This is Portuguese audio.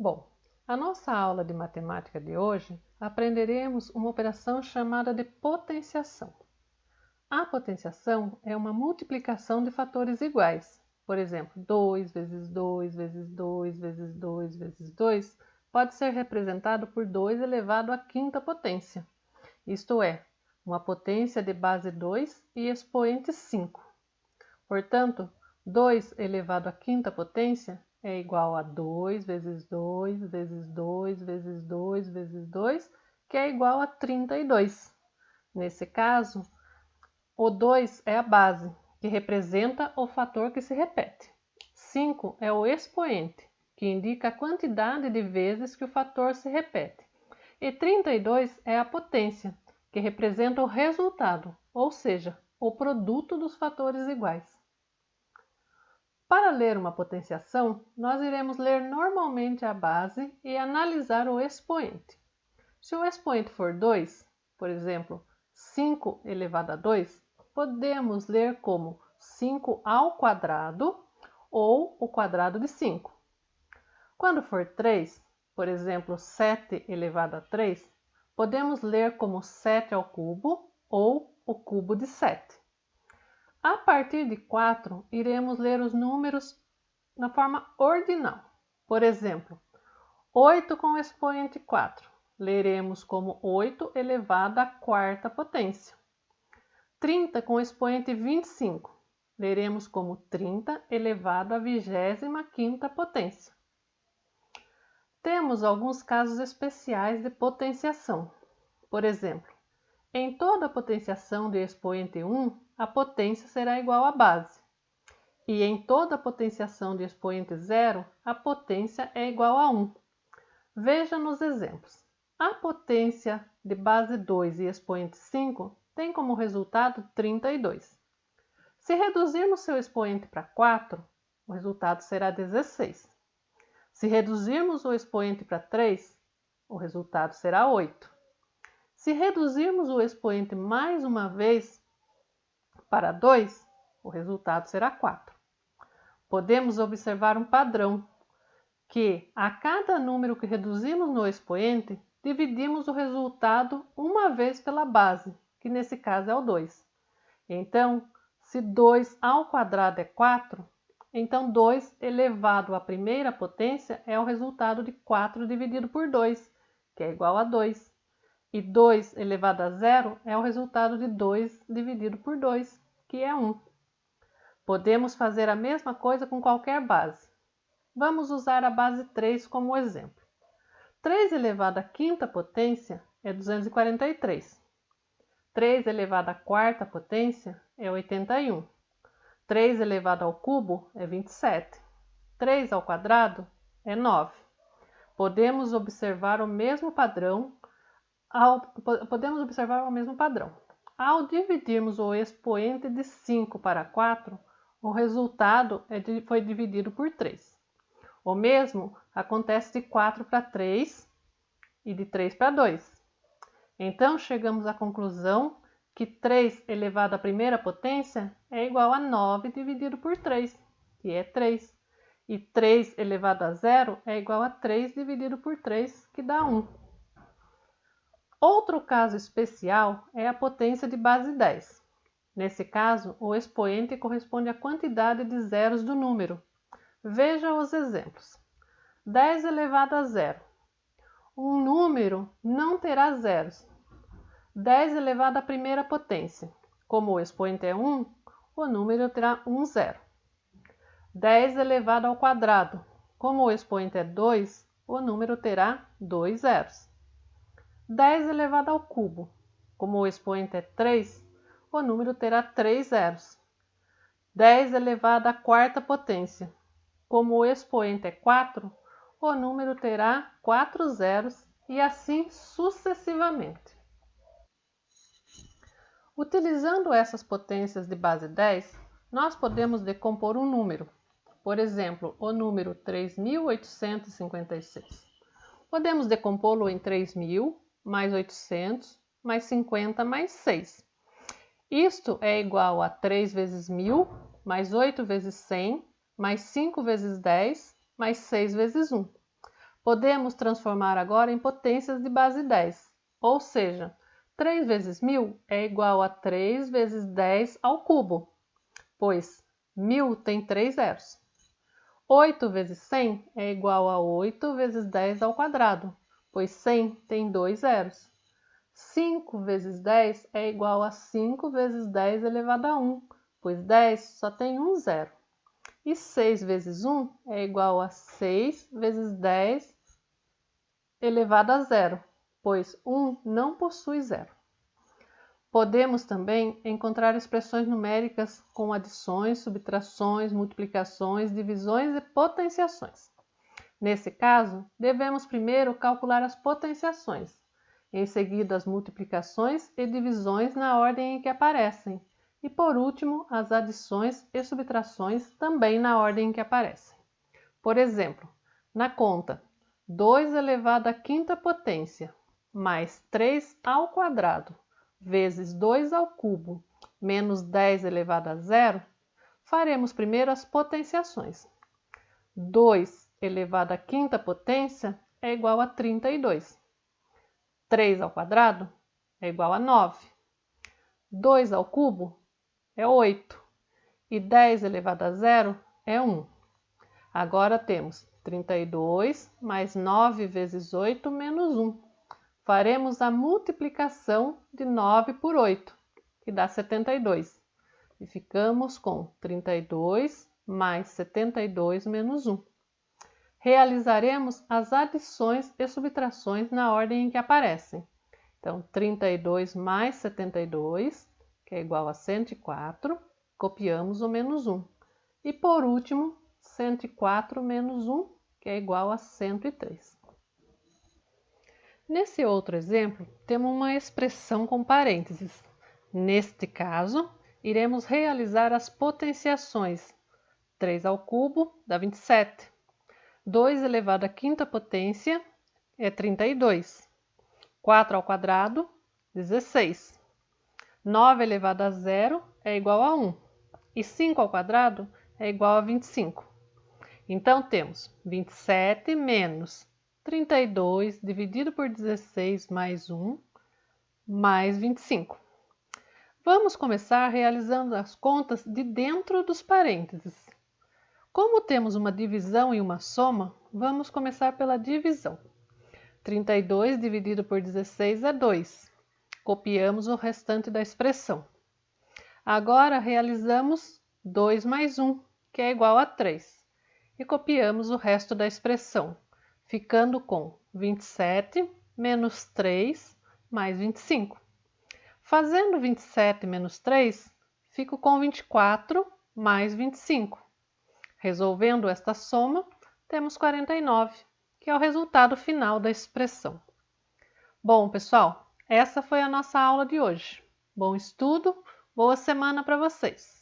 Bom, a nossa aula de matemática de hoje aprenderemos uma operação chamada de potenciação. A potenciação é uma multiplicação de fatores iguais. Por exemplo, 2 vezes 2 vezes 2 vezes 2 vezes 2 pode ser representado por 2 elevado à quinta potência, isto é, uma potência de base 2 e expoente 5. Portanto, 2 elevado à quinta potência é igual a 2 vezes 2 vezes 2 vezes 2 vezes 2, que é igual a 32. Nesse caso, o 2 é a base, que representa o fator que se repete. 5 é o expoente, que indica a quantidade de vezes que o fator se repete. E 32 é a potência, que representa o resultado, ou seja, o produto dos fatores iguais. Para ler uma potenciação, nós iremos ler normalmente a base e analisar o expoente. Se o expoente for 2, por exemplo, 5 elevado a 2, podemos ler como 5 ao quadrado ou o quadrado de 5. Quando for 3, por exemplo, 7 elevado a 3, podemos ler como 7 ao cubo ou o cubo de 7. A partir de 4, iremos ler os números na forma ordinal. Por exemplo, 8 com expoente 4, leremos como 8 elevado à quarta potência. 30 com expoente 25, leremos como 30 elevado à 25ª potência. Temos alguns casos especiais de potenciação. Por exemplo, em toda potenciação de expoente 1, a potência será igual à base. E em toda potenciação de expoente 0, a potência é igual a 1. Veja nos exemplos. A potência de base 2 e expoente 5 tem como resultado 32. Se reduzirmos seu expoente para 4, o resultado será 16. Se reduzirmos o expoente para 3, o resultado será 8. Se reduzirmos o expoente mais uma vez para 2, o resultado será 4. Podemos observar um padrão, que a cada número que reduzimos no expoente, dividimos o resultado uma vez pela base, que nesse caso é o 2. Então, se 2 ao quadrado é 4, então 2 elevado à primeira potência é o resultado de 4 dividido por 2, que é igual a 2. E 2 elevado a 0 é o resultado de 2 dividido por 2, que é 1. Podemos fazer a mesma coisa com qualquer base. Vamos usar a base 3 como exemplo. 3 elevado à quinta potência é 243. 3 elevado à quarta potência é 81. 3 elevado ao cubo é 27. 3 ao quadrado é 9. Podemos observar o mesmo padrão. Ao dividirmos o expoente de 5 para 4, o resultado foi dividido por 3. O mesmo acontece de 4 para 3 e de 3 para 2. Então, chegamos à conclusão que 3 elevado à primeira potência é igual a 9 dividido por 3, que é 3. E 3 elevado a 0 é igual a 3 dividido por 3, que dá 1. Outro caso especial é a potência de base 10. Nesse caso, o expoente corresponde à quantidade de zeros do número. Veja os exemplos. 10 elevado a 0. Um número não terá zeros. 10 elevado à primeira potência. Como o expoente é 1, o número terá um zero. 10 elevado ao quadrado. Como o expoente é 2, o número terá 2 zeros. 10 elevado ao cubo. Como o expoente é 3, o número terá 3 zeros. 10 elevado à quarta potência. Como o expoente é 4, o número terá 4 zeros e assim sucessivamente. Utilizando essas potências de base 10, nós podemos decompor um número. Por exemplo, o número 3.856. Podemos decompô-lo em 3.000 mais 800 mais 50 mais 6. Isto é igual a 3 vezes 1.000 mais 8 vezes 100 mais 5 vezes 10 mais 6 vezes 1. Podemos transformar agora em potências de base 10, ou seja, 3 vezes 1000 é igual a 3 vezes 10 ao cubo, pois 1000 tem 3 zeros. 8 vezes 100 é igual a 8 vezes 10 ao quadrado, pois 100 tem 2 zeros. 5 vezes 10 é igual a 5 vezes 10 elevado a 1, pois 10 só tem um zero. E 6 vezes 1 é igual a 6 vezes 10 elevado a zero, pois 1 não possui zero. Podemos também encontrar expressões numéricas com adições, subtrações, multiplicações, divisões e potenciações. Nesse caso, devemos primeiro calcular as potenciações, em seguida as multiplicações e divisões na ordem em que aparecem, e por último as adições e subtrações também na ordem em que aparecem. Por exemplo, na conta 2 elevado à quinta potência mais 3 ao quadrado vezes 2 ao cubo menos 10 elevado a zero, faremos primeiro as potenciações. 2 elevado à quinta potência é igual a 32. 3 ao quadrado é igual a 9. 2 ao cubo é 8. E 10 elevado a zero é 1. Agora temos 32 mais 9 vezes 8 menos 1. Faremos a multiplicação de 9 por 8, que dá 72. E ficamos com 32 mais 72 menos 1. Realizaremos as adições e subtrações na ordem em que aparecem. Então, 32 mais 72, que é igual a 104, copiamos o menos 1. E por último, 104 menos 1, que é igual a 103. Nesse outro exemplo, temos uma expressão com parênteses. Neste caso, iremos realizar as potenciações. 3 ao cubo dá 27. 2 elevado à quinta potência é 32. 4 ao quadrado, 16. 9 elevado a zero é igual a 1. E 5 ao quadrado é igual a 25. Então, temos 27 menos 32 dividido por 16 mais 1, mais 25. Vamos começar realizando as contas de dentro dos parênteses. Como temos uma divisão e uma soma, vamos começar pela divisão. 32 dividido por 16 é 2. Copiamos o restante da expressão. Agora realizamos 2 mais 1, que é igual a 3. E copiamos o resto da expressão, ficando com 27 menos 3 mais 25. Fazendo 27 menos 3, fico com 24 mais 25. Resolvendo esta soma, temos 49, que é o resultado final da expressão. Bom, pessoal, essa foi a nossa aula de hoje. Bom estudo, boa semana para vocês!